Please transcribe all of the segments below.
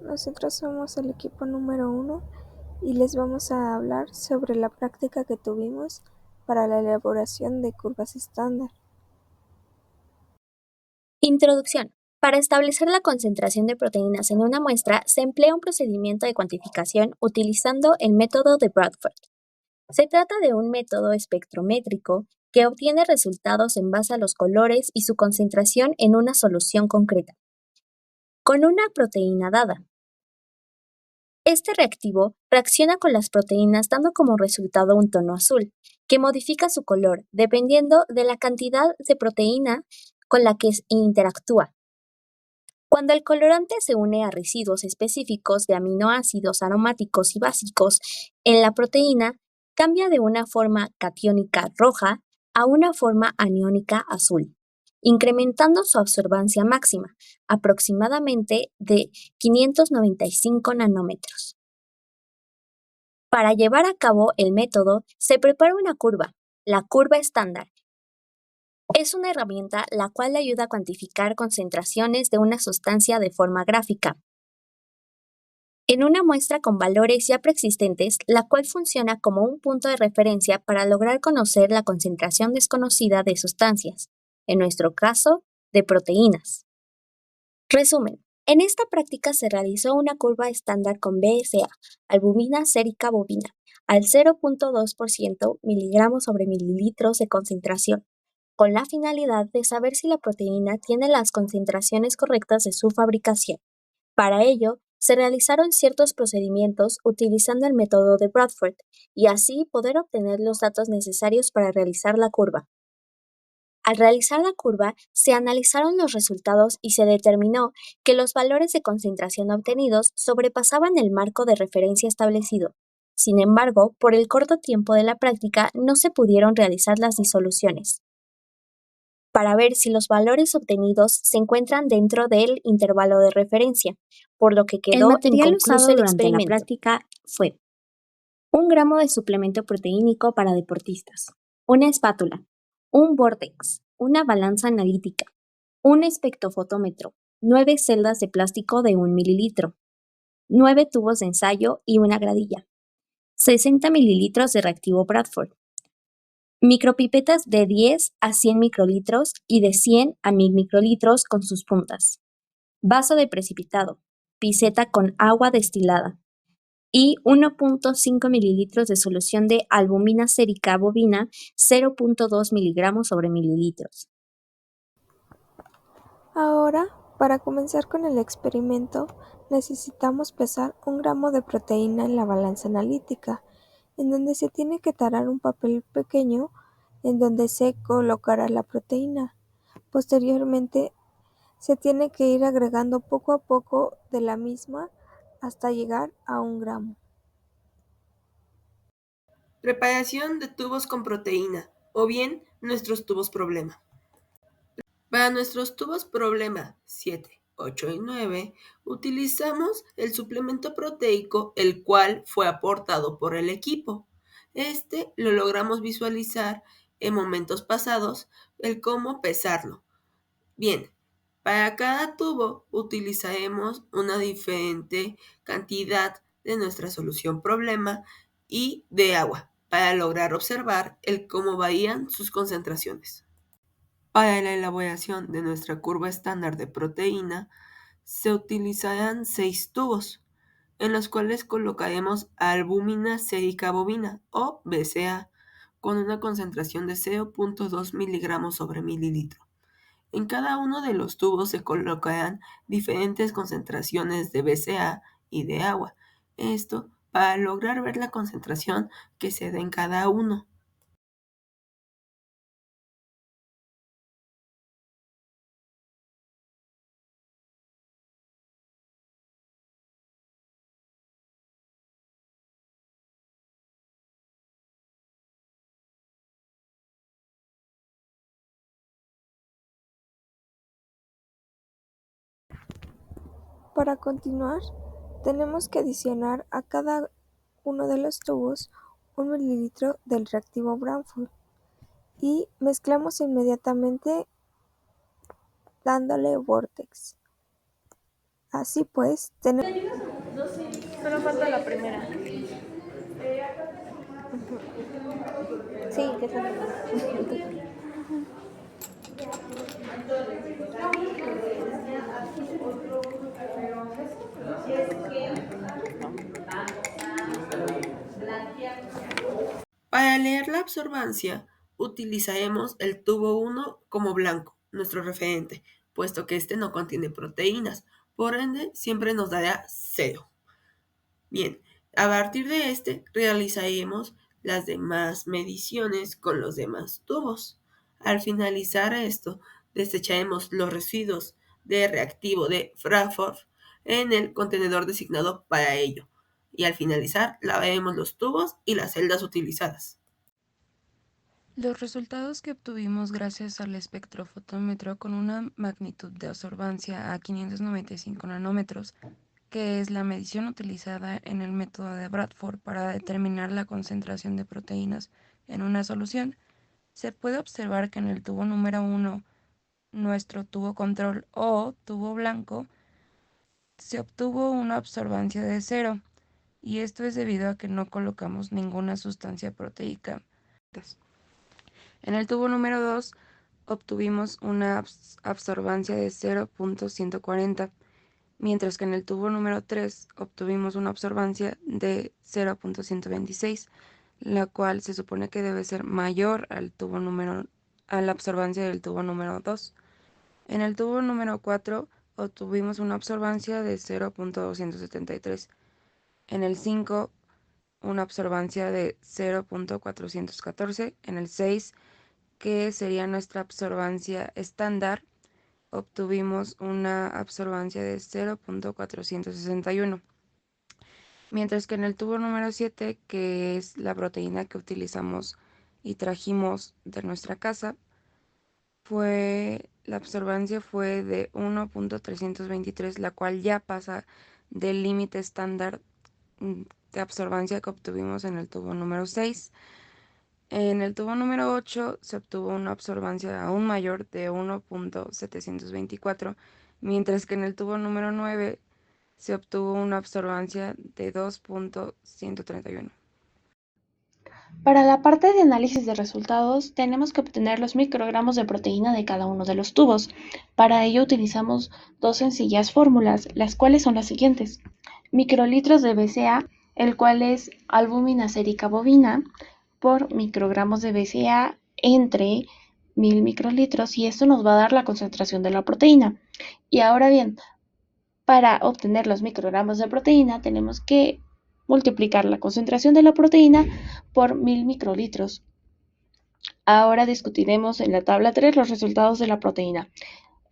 nosotros somos el equipo número 1 y les vamos a hablar sobre la práctica que tuvimos para la elaboración de curvas estándar. Introducción. Para establecer la concentración de proteínas en una muestra, se emplea un procedimiento de cuantificación utilizando el método de Bradford. Se trata de un método espectrométrico que obtiene resultados en base a los colores y su concentración en una solución concreta. Con una proteína dada. Este reactivo reacciona con las proteínas dando como resultado un tono azul, que modifica su color dependiendo de la cantidad de proteína con la que interactúa. Cuando el colorante se une a residuos específicos de aminoácidos aromáticos y básicos en la proteína, cambia de una forma catiónica roja a una forma aniónica azul, incrementando su absorbancia máxima, aproximadamente de 595 nanómetros. Para llevar a cabo el método, se prepara una curva, la curva estándar. Es una herramienta la cual ayuda a cuantificar concentraciones de una sustancia de forma gráfica. En una muestra con valores ya preexistentes, la cual funciona como un punto de referencia para lograr conocer la concentración desconocida de sustancias, en nuestro caso, de proteínas. Resumen. En esta práctica se realizó una curva estándar con BSA, albumina sérica bovina, al 0.2% miligramos sobre mililitros de concentración, con la finalidad de saber si la proteína tiene las concentraciones correctas de su fabricación. Para ello, se realizaron ciertos procedimientos utilizando el método de Bradford y así poder obtener los datos necesarios para realizar la curva. Al realizar la curva, se analizaron los resultados y se determinó que los valores de concentración obtenidos sobrepasaban el marco de referencia establecido. Sin embargo, por el corto tiempo de la práctica no se pudieron realizar las disoluciones para ver si los valores obtenidos se encuentran dentro del intervalo de referencia, por lo que quedó El material inconcluso usado el durante la experimento. práctica fue 1 gramo de suplemento proteínico para deportistas, una espátula, un Vortex, una balanza analítica, un espectrofotómetro, 9 celdas de plástico de 1 mililitro, 9 tubos de ensayo y una gradilla, 60 mililitros de reactivo Bradford, micropipetas de 10 a 100 microlitros y de 100 a 1000 microlitros con sus puntas, vaso de precipitado, piseta con agua destilada y 1.5 mililitros de solución de albumina sérica bovina 0.2 miligramos sobre mililitros. Ahora, para comenzar con el experimento, necesitamos pesar 1 gramo de proteína en la balanza analítica, en donde se tiene que tarar un papel pequeño en donde se colocará la proteína. Posteriormente, se tiene que ir agregando poco a poco de la misma hasta llegar a 1 gramo. Preparación de tubos con proteína, o bien nuestros tubos problema. Para nuestros tubos problema 7, 8 y 9, utilizamos el suplemento proteico, el cual fue aportado por el equipo. Este lo logramos visualizar en momentos pasados, el cómo pesarlo. Bien, para cada tubo utilizaremos una diferente cantidad de nuestra solución problema y de agua para lograr observar el cómo varían sus concentraciones. Para la elaboración de nuestra curva estándar de proteína, se utilizarán 6 tubos, en los cuales colocaremos albúmina sérica bovina o BCA, con una concentración de 0.2 miligramos sobre mililitro. En cada uno de los tubos se colocarán diferentes concentraciones de BCA y de agua. Esto para lograr ver la concentración que se da en cada uno. Para continuar, tenemos que adicionar a cada uno de los tubos 1 mililitro del reactivo Bradford y mezclamos inmediatamente dándole Vortex. Así pues, tenemos... Solo falta la primera. Sí, ¿qué tal? Para leer la absorbancia, utilizaremos el tubo 1 como blanco, nuestro referente, puesto que este no contiene proteínas, por ende siempre nos dará 0. Bien, a partir de este realizaremos las demás mediciones con los demás tubos. Al finalizar esto, desecharemos los residuos de reactivo de Frankfurt en el contenedor designado para ello. Y al finalizar, lavaremos los tubos y las celdas utilizadas. Los resultados que obtuvimos gracias al espectrofotómetro con una magnitud de absorbancia a 595 nanómetros, que es la medición utilizada en el método de Bradford para determinar la concentración de proteínas en una solución, se puede observar que en el tubo número 1, nuestro tubo control o tubo blanco, se obtuvo una absorbancia de 0, y esto es debido a que no colocamos ninguna sustancia proteica. En el tubo número 2 obtuvimos una absorbancia de 0.140, mientras que en el tubo número 3 obtuvimos una absorbancia de 0.126, la cual se supone que debe ser mayor a la absorbancia del tubo número 2. En el tubo número 4 obtuvimos una absorbancia de 0.273. En el 5 una absorbancia de 0.414. En el 6, que sería nuestra absorbancia estándar, obtuvimos una absorbancia de 0.461. Mientras que en el tubo número 7, que es la proteína que utilizamos y trajimos de nuestra casa, la absorbancia fue de 1.323, la cual ya pasa del límite estándar de absorbancia que obtuvimos en el tubo número 6. En el tubo número 8 se obtuvo una absorbancia aún mayor de 1.724, mientras que en el tubo número 9 se obtuvo una absorbancia de 2.131. Para la parte de análisis de resultados, tenemos que obtener los microgramos de proteína de cada uno de los tubos. Para ello utilizamos dos sencillas fórmulas, las cuales son las siguientes. Microlitros de BCA, el cual es albúmina sérica bovina, por microgramos de BCA entre 1000 microlitros, y esto nos va a dar la concentración de la proteína. Y ahora bien, para obtener los microgramos de proteína tenemos que multiplicar la concentración de la proteína por 1000 microlitros. Ahora discutiremos en la tabla 3 los resultados de la proteína.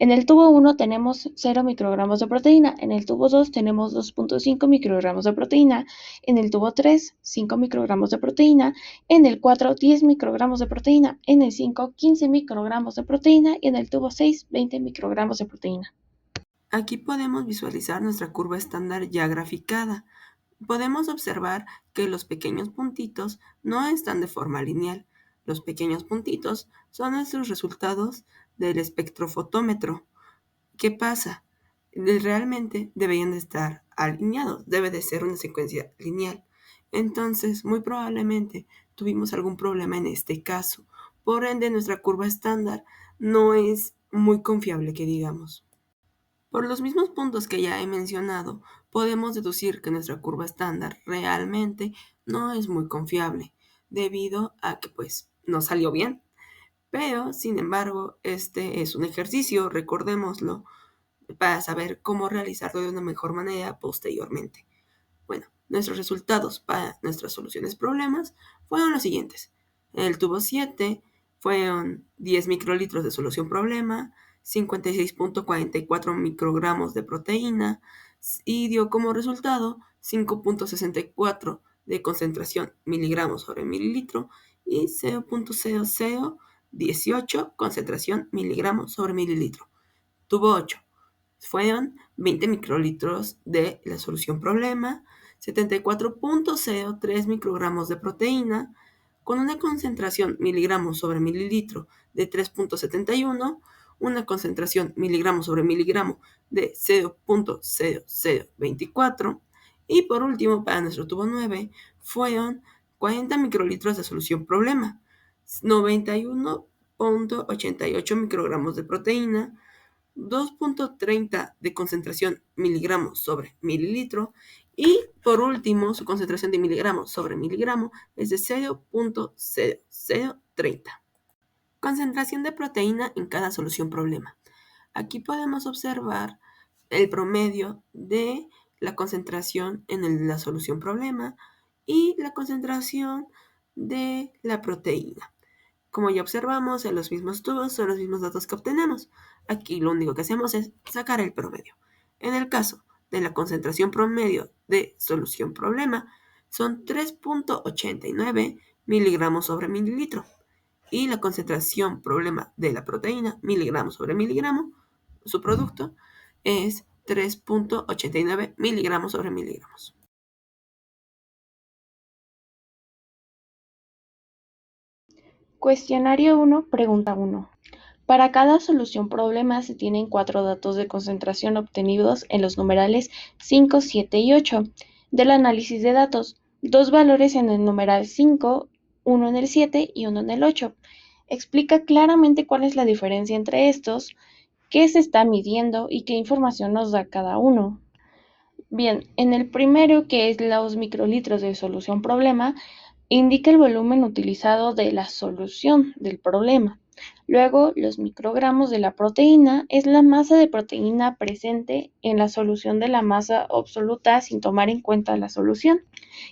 En el tubo 1 tenemos 0 microgramos de proteína, en el tubo 2 tenemos 2.5 microgramos de proteína, en el tubo 3 5 microgramos de proteína, en el 4 10 microgramos de proteína, en el 5 15 microgramos de proteína y en el tubo 6 20 microgramos de proteína. Aquí podemos visualizar nuestra curva estándar ya graficada. Podemos observar que los pequeños puntitos no están de forma lineal. Los pequeños puntitos son nuestros resultados del espectrofotómetro. ¿Qué pasa? Realmente deberían de estar alineados, debe de ser una secuencia lineal. Entonces, muy probablemente tuvimos algún problema en este caso. Por ende, nuestra curva estándar no es muy confiable, que digamos. Por los mismos puntos que ya he mencionado, podemos deducir que nuestra curva estándar realmente no es muy confiable, debido a que pues no salió bien. Pero, sin embargo, este es un ejercicio, recordémoslo, para saber cómo realizarlo de una mejor manera posteriormente. Bueno, nuestros resultados para nuestras soluciones problemas fueron los siguientes. En el tubo 7 fueron 10 microlitros de solución problema, 56.44 microgramos de proteína y dio como resultado 5.64 de concentración miligramos sobre mililitro y 0.0018 concentración miligramos sobre mililitro. Tubo 8 fueron 20 microlitros de la solución problema, 74.03 microgramos de proteína, con una concentración miligramos sobre mililitro de 3.71, una concentración miligramo sobre miligramo de 0.0024. Y por último, para nuestro tubo 9, fueron 40 microlitros de solución problema, 91.88 microgramos de proteína, 2.30 de concentración miligramos sobre mililitro, y por último su concentración de miligramos sobre miligramo es de 0.0030. Concentración de proteína en cada solución problema. Aquí podemos observar el promedio de la concentración en la solución problema y la concentración de la proteína. Como ya observamos, en los mismos tubos son los mismos datos que obtenemos. Aquí lo único que hacemos es sacar el promedio. En el caso de la concentración promedio de solución problema, son 3.89 miligramos sobre mililitro. Y la concentración problema de la proteína, miligramos sobre miligramo, su producto, es 3.89 miligramos sobre miligramos. Cuestionario 1, pregunta 1. Para cada solución problema se tienen 4 datos de concentración obtenidos en los numerales 5, 7 y 8 del análisis de datos, 2 valores en el numeral 5, 1 en el 7 y 1 en el 8. Explica claramente cuál es la diferencia entre estos, qué se está midiendo y qué información nos da cada uno. Bien, en el primero, que es los microlitros de solución problema, indica el volumen utilizado de la solución del problema. Luego, los microgramos de la proteína es la masa de proteína presente en la solución de la masa absoluta sin tomar en cuenta la solución.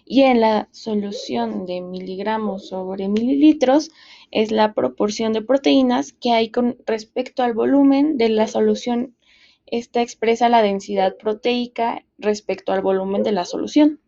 Y en la solución de miligramos sobre mililitros es la proporción de proteínas que hay con respecto al volumen de la solución. Esta expresa la densidad proteica respecto al volumen de la solución.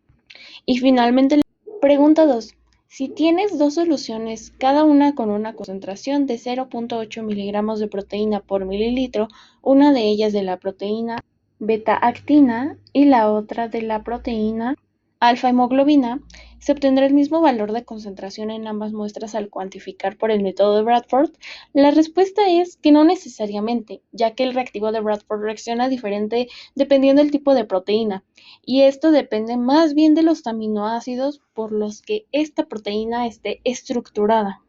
Y finalmente, pregunta 2. Si tienes dos soluciones, cada una con una concentración de 0.8 miligramos de proteína por mililitro, una de ellas de la proteína beta-actina y la otra de la proteína alfa-hemoglobina, se obtendrá el mismo valor de concentración en ambas muestras al cuantificar por el método de Bradford. La respuesta es que no necesariamente, ya que el reactivo de Bradford reacciona diferente dependiendo del tipo de proteína, y esto depende más bien de los aminoácidos por los que esta proteína esté estructurada.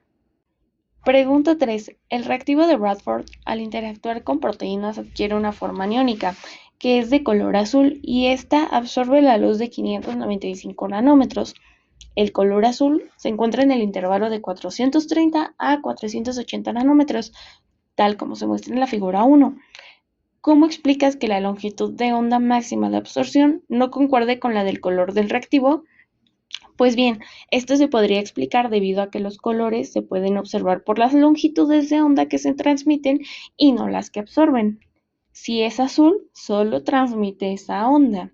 Pregunta 3. El reactivo de Bradford, al interactuar con proteínas, adquiere una forma aniónica, que es de color azul, y esta absorbe la luz de 595 nanómetros. El color azul se encuentra en el intervalo de 430 a 480 nanómetros, tal como se muestra en la figura 1. ¿Cómo explicas que la longitud de onda máxima de absorción no concuerde con la del color del reactivo? Pues bien, esto se podría explicar debido a que los colores se pueden observar por las longitudes de onda que se transmiten y no las que absorben. Si es azul, solo transmite esa onda.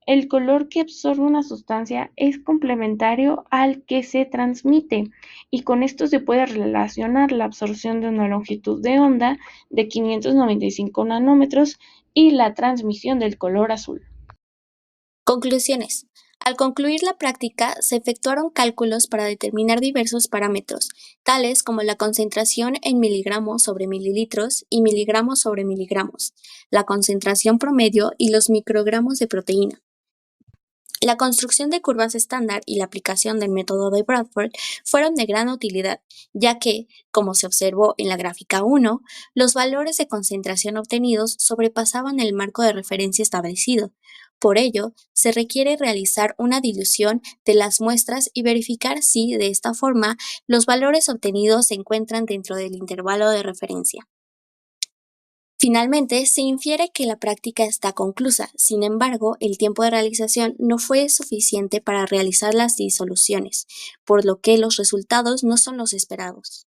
El color que absorbe una sustancia es complementario al que se transmite, y con esto se puede relacionar la absorción de una longitud de onda de 595 nanómetros y la transmisión del color azul. Conclusiones. Al concluir la práctica, se efectuaron cálculos para determinar diversos parámetros, tales como la concentración en miligramos sobre mililitros y miligramos sobre miligramos, la concentración promedio y los microgramos de proteína. La construcción de curvas estándar y la aplicación del método de Bradford fueron de gran utilidad, ya que, como se observó en la gráfica 1, los valores de concentración obtenidos sobrepasaban el marco de referencia establecido. Por ello, se requiere realizar una dilución de las muestras y verificar si, de esta forma, los valores obtenidos se encuentran dentro del intervalo de referencia. Finalmente, se infiere que la práctica está conclusa, sin embargo, el tiempo de realización no fue suficiente para realizar las disoluciones, por lo que los resultados no son los esperados.